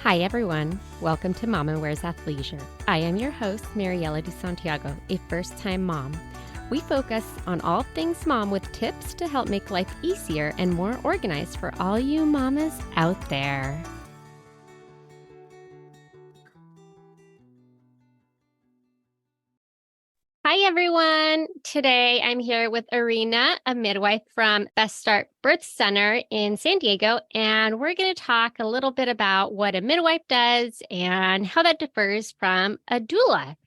Hi, everyone. Welcome to Mama Wears Athleisure. I am your host, Mariela de Santiago, a first-time mom. We focus on all things mom with tips to help make life easier and more organized for all you mamas out there. Hi, everyone. Today I'm here with Erina, a midwife from Best Start Birth Center in San Diego, and we're going to talk a little bit about what a midwife does and how that differs from a doula.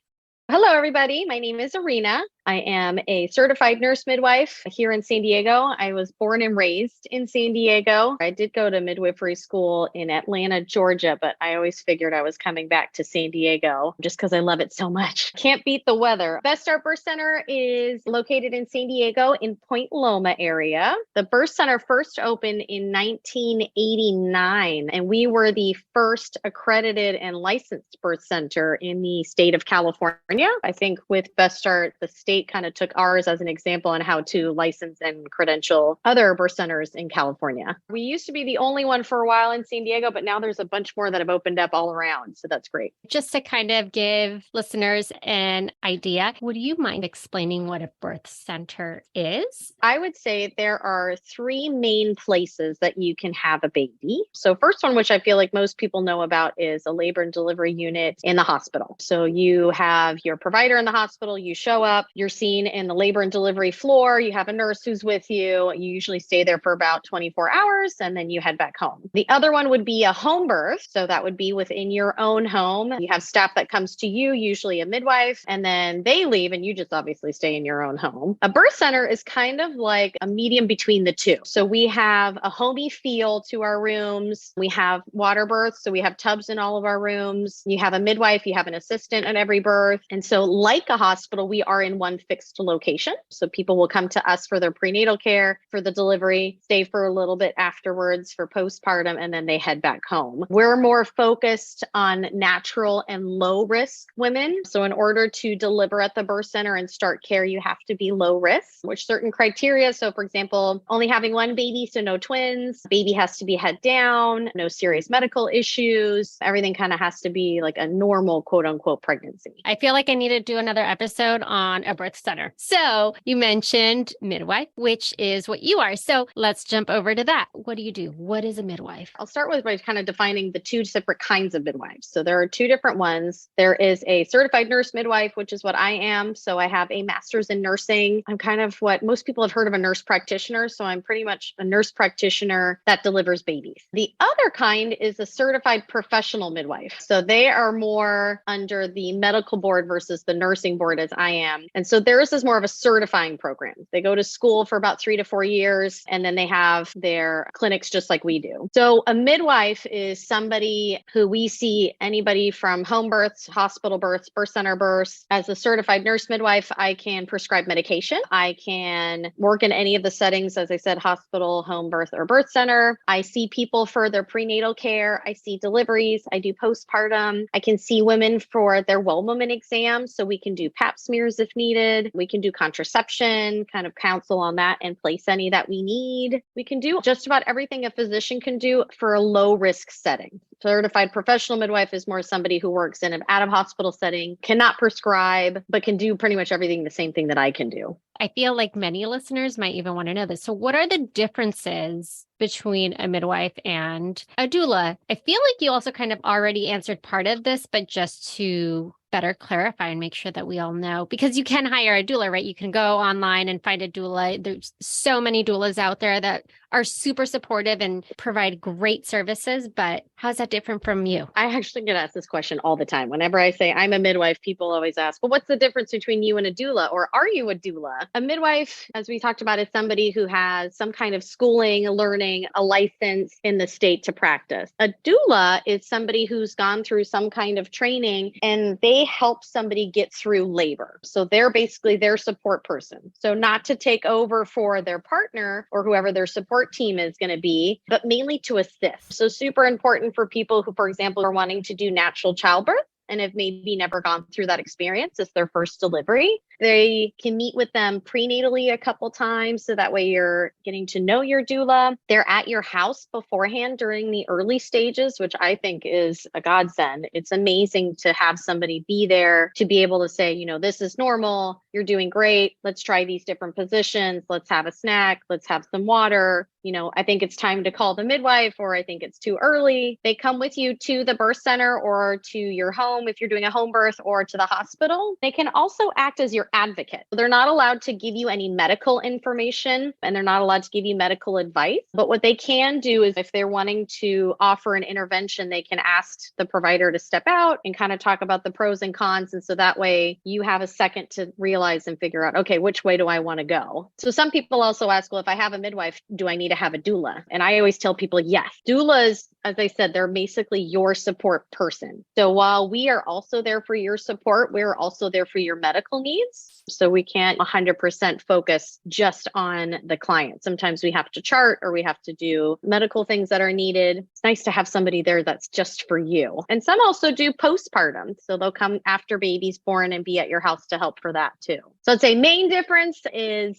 Hello, everybody. My name is Erina. I am a certified nurse midwife here in San Diego. I was born and raised in San Diego. I did go to midwifery school in Atlanta, Georgia, but I always figured I was coming back to San Diego just because I love it so much. Can't beat the weather. Best Start Birth Center is located in San Diego in Point Loma area. The birth center first opened in 1989, and we were the first accredited and licensed birth center in the state of California. I think with Best Start, the state kind of took ours as an example on how to license and credential other birth centers in California. We used to be the only one for a while in San Diego, but now there's a bunch more that have opened up all around. So that's great. Just to kind of give listeners an idea, would you mind explaining what a birth center is? I would say there are three main places that you can have a baby. So first one, which I feel like most people know about, is a labor and delivery unit in the hospital. So you have your provider in the hospital, you show up, you're seen in the labor and delivery floor, you have a nurse who's with you. You usually stay there for about 24 hours and then you head back home. The other one would be a home birth. So that would be within your own home. You have staff that comes to you, usually a midwife, and then they leave and you just obviously stay in your own home. A birth center is kind of like a medium between the two. So we have a homey feel to our rooms. We have water births. So we have tubs in all of our rooms. You have a midwife, you have an assistant at every birth. And so like a hospital, we are in one fixed location. So people will come to us for their prenatal care, for the delivery, stay for a little bit afterwards for postpartum, and then they head back home. We're more focused on natural and low risk women. So in order to deliver at the birth center and start care, you have to be low risk, which certain criteria. So for example, only having one baby, so no twins, baby has to be head down, no serious medical issues. Everything kind of has to be like a normal quote unquote pregnancy. I feel like I need to do another episode on a birth center. So you mentioned midwife, which is what you are. So let's jump over to that. What do you do? What is a midwife? I'll start with by kind of defining the two separate kinds of midwives. So there are two different ones. There is a certified nurse midwife, which is what I am. So I have a master's in nursing. I'm kind of what most people have heard of a nurse practitioner. So I'm pretty much a nurse practitioner that delivers babies. The other kind is a certified professional midwife. So they are more under the medical board versus the nursing board as I am. And so theirs is more of a certifying program. They go to school for about 3 to 4 years, and then they have their clinics just like we do. So a midwife is somebody who we see anybody from home births, hospital births, birth center births. As a certified nurse midwife, I can prescribe medication. I can work in any of the settings, as I said, hospital, home birth, or birth center. I see people for their prenatal care. I see deliveries. I do postpartum. I can see women for their well woman exams. So we can do pap smears if needed. We can do contraception, kind of counsel on that and place any that we need. We can do just about everything a physician can do for a low risk setting. Certified professional midwife is more somebody who works in an out of hospital setting, cannot prescribe, but can do pretty much everything the same thing that I can do. I feel like many listeners might even want to know this. So what are the differences between a midwife and a doula? I feel like you also kind of already answered part of this, but just to better clarify and make sure that we all know, because you can hire a doula, right? You can go online and find a doula. There's so many doulas out there that are super supportive and provide great services, but how's that different from you? I actually get asked this question all the time. Whenever I say I'm a midwife, people always ask, well, what's the difference between you and a doula? Or are you a doula? A midwife, as we talked about, is somebody who has some kind of schooling, learning, a license in the state to practice. A doula is somebody who's gone through some kind of training and they help somebody get through labor. So they're basically their support person. So not to take over for their partner or whoever their support team is going to be, but mainly to assist. So super important for people who, for example, are wanting to do natural childbirth and have maybe never gone through that experience. It's their first delivery. They can meet with them prenatally a couple times. So that way you're getting to know your doula. They're at your house beforehand during the early stages, which I think is a godsend. It's amazing to have somebody be there to be able to say, this is normal. You're doing great. Let's try these different positions. Let's have a snack. Let's have some water. I think it's time to call the midwife, or I think it's too early. They come with you to the birth center or to your home if you're doing a home birth, or to the hospital. They can also act as your advocate. They're not allowed to give you any medical information, and they're not allowed to give you medical advice. But what they can do is if they're wanting to offer an intervention, they can ask the provider to step out and kind of talk about the pros and cons. And so that way you have a second to realize and figure out, okay, which way do I want to go? So some people also ask, well, if I have a midwife, do I need to have a doula? And I always tell people, yes. Doulas, as I said, they're basically your support person. So while we are also there for your support, we're also there for your medical needs. So we can't 100% focus just on the client. Sometimes we have to chart, or we have to do medical things that are needed. It's nice to have somebody there that's just for you. And some also do postpartum. So they'll come after baby's born and be at your house to help for that too. So I'd say main difference is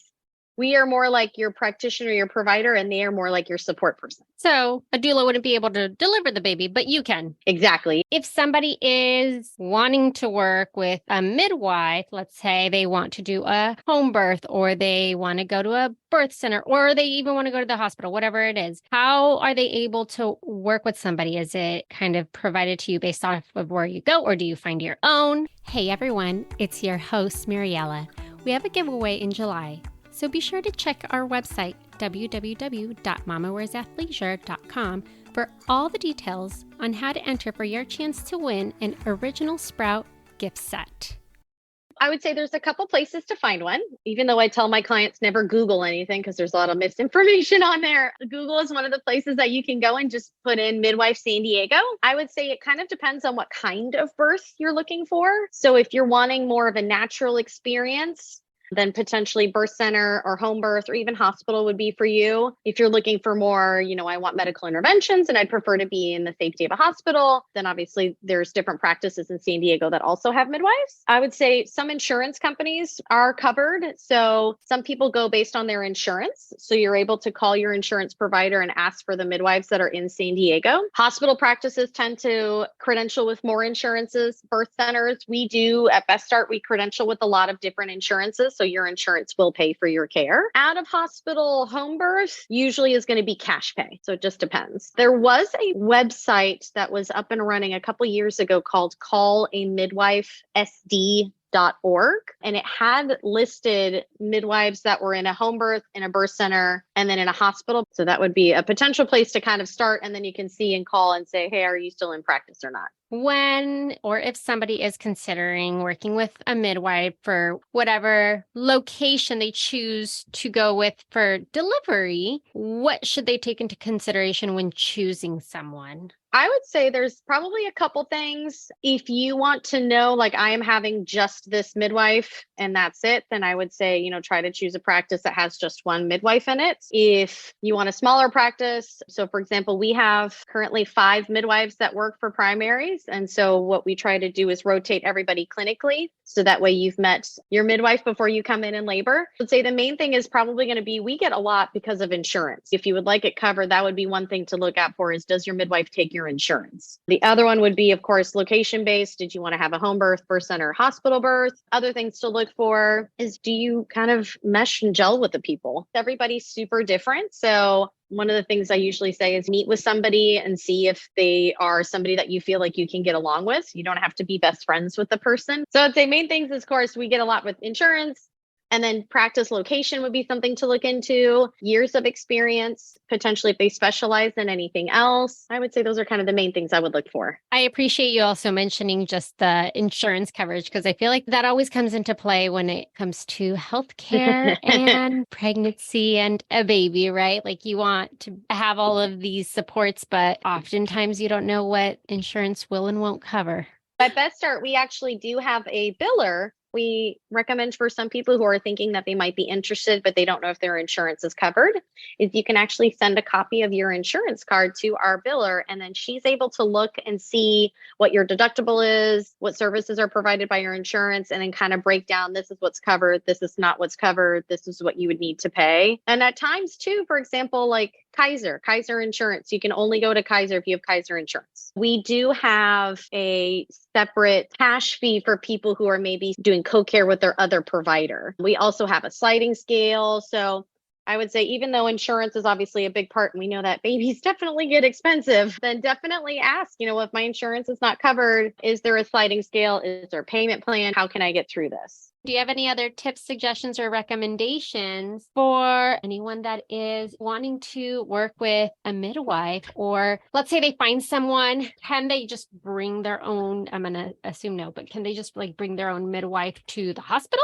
we are more like your practitioner, your provider, and they are more like your support person. So a doula wouldn't be able to deliver the baby, but you can. Exactly. If somebody is wanting to work with a midwife, let's say they want to do a home birth, or they want to go to a birth center, or they even want to go to the hospital, whatever it is, how are they able to work with somebody? Is it kind of provided to you based off of where you go, or do you find your own? Hey everyone, it's your host, Mariela. We have a giveaway in July. So be sure to check our website, www.mamawearsathleisure.com, for all the details on how to enter for your chance to win an Original Sprout gift set. I would say there's a couple places to find one, even though I tell my clients never Google anything because there's a lot of misinformation on there. Google is one of the places that you can go and just put in Midwife San Diego. I would say it kind of depends on what kind of birth you're looking for. So if you're wanting more of a natural experience, then potentially birth center or home birth or even hospital would be for you. If you're looking for more, I want medical interventions and I'd prefer to be in the safety of a hospital, then obviously there's different practices in San Diego that also have midwives. I would say some insurance companies are covered. So some people go based on their insurance. So you're able to call your insurance provider and ask for the midwives that are in San Diego. Hospital practices tend to credential with more insurances. Birth centers, we do at Best Start, we credential with a lot of different insurances. So your insurance will pay for your care. Out of hospital home birth usually is going to be cash pay. So it just depends. There was a website that was up and running a couple years ago called callamidwifesd.org. And it had listed midwives that were in a home birth, in a birth center, and then in a hospital. So that would be a potential place to kind of start. And then you can see and call and say, hey, are you still in practice or not? When or if somebody is considering working with a midwife for whatever location they choose to go with for delivery, what should they take into consideration when choosing someone? I would say there's probably a couple things. If you want to know, like I am having just this midwife and that's it, then I would say, try to choose a practice that has just one midwife in it. If you want a smaller practice, so for example, we have currently 5 midwives that work for primaries. And so what we try to do is rotate everybody clinically. So that way you've met your midwife before you come in and labor. I would say the main thing is probably going to be, we get a lot because of insurance. If you would like it covered, that would be one thing to look out for is, does your midwife take your insurance? The other one would be, of course, location based. Did you want to have a home birth, birth center, hospital birth? Other things to look for is, do you kind of mesh and gel with the people? Everybody's super different. So one of the things I usually say is meet with somebody and see if they are somebody that you feel like you can get along with. You don't have to be best friends with the person. So I'd say main things is, of course, we get a lot with insurance. And then practice location would be something to look into. Years of experience, potentially if they specialize in anything else. I would say those are kind of the main things I would look for. I appreciate you also mentioning just the insurance coverage, because I feel like that always comes into play when it comes to healthcare and pregnancy and a baby, right? Like you want to have all of these supports, but oftentimes you don't know what insurance will and won't cover. At Best Start, we actually do have a biller we recommend for some people who are thinking that they might be interested, but they don't know if their insurance is covered, is you can actually send a copy of your insurance card to our biller, and then she's able to look and see what your deductible is, what services are provided by your insurance, and then kind of break down, this is what's covered, this is not what's covered, this is what you would need to pay. And at times too, for example, like Kaiser insurance, you can only go to Kaiser if you have Kaiser insurance. We do have a separate cash fee for people who are maybe doing co-care with their other provider. We also have a sliding scale. So I would say, even though insurance is obviously a big part, and we know that babies definitely get expensive, then definitely ask, if my insurance is not covered, is there a sliding scale? Is there a payment plan? How can I get through this? Do you have any other tips, suggestions, or recommendations for anyone that is wanting to work with a midwife? Or let's say they find someone, can they just bring their own, I'm going to assume no, but can they just bring their own midwife to the hospital?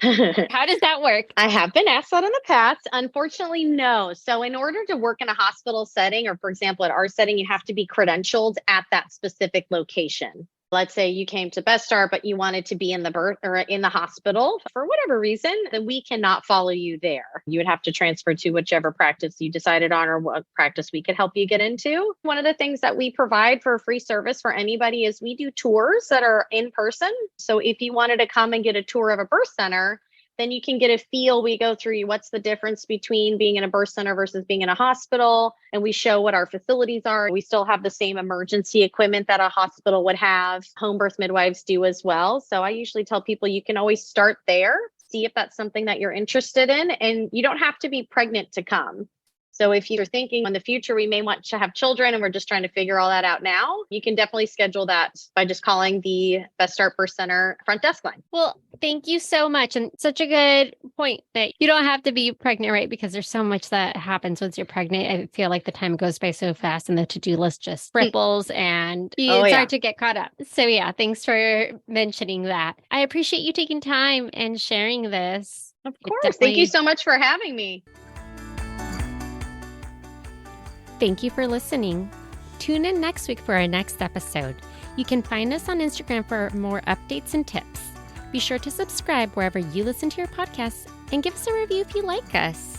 How does that work? I have been asked that in the past. Unfortunately, no. So in order to work in a hospital setting, or for example, at our setting, you have to be credentialed at that specific location. Let's say you came to Best Start, but you wanted to be in the birth or in the hospital for whatever reason, then we cannot follow you there. You would have to transfer to whichever practice you decided on, or what practice we could help you get into. One of the things that we provide for a free service for anybody is we do tours that are in person. So if you wanted to come and get a tour of a birth center, then you can get a feel. We go through what's the difference between being in a birth center versus being in a hospital. And we show what our facilities are. We still have the same emergency equipment that a hospital would have. Home birth midwives do as well. So I usually tell people you can always start there, see if that's something that you're interested in. And you don't have to be pregnant to come. So if you're thinking in the future, we may want to have children and we're just trying to figure all that out now, you can definitely schedule that by just calling the Best Start Birth Center front desk line. Well, thank you so much. And such a good point that you don't have to be pregnant, right? Because there's so much that happens once you're pregnant. I feel like the time goes by so fast and the to-do list just ripples and it's hard to get caught up. So yeah, thanks for mentioning that. I appreciate you taking time and sharing this. Of course. Thank you so much for having me. Thank you for listening. Tune in next week for our next episode. You can find us on Instagram for more updates and tips. Be sure to subscribe wherever you listen to your podcasts and give us a review if you like us.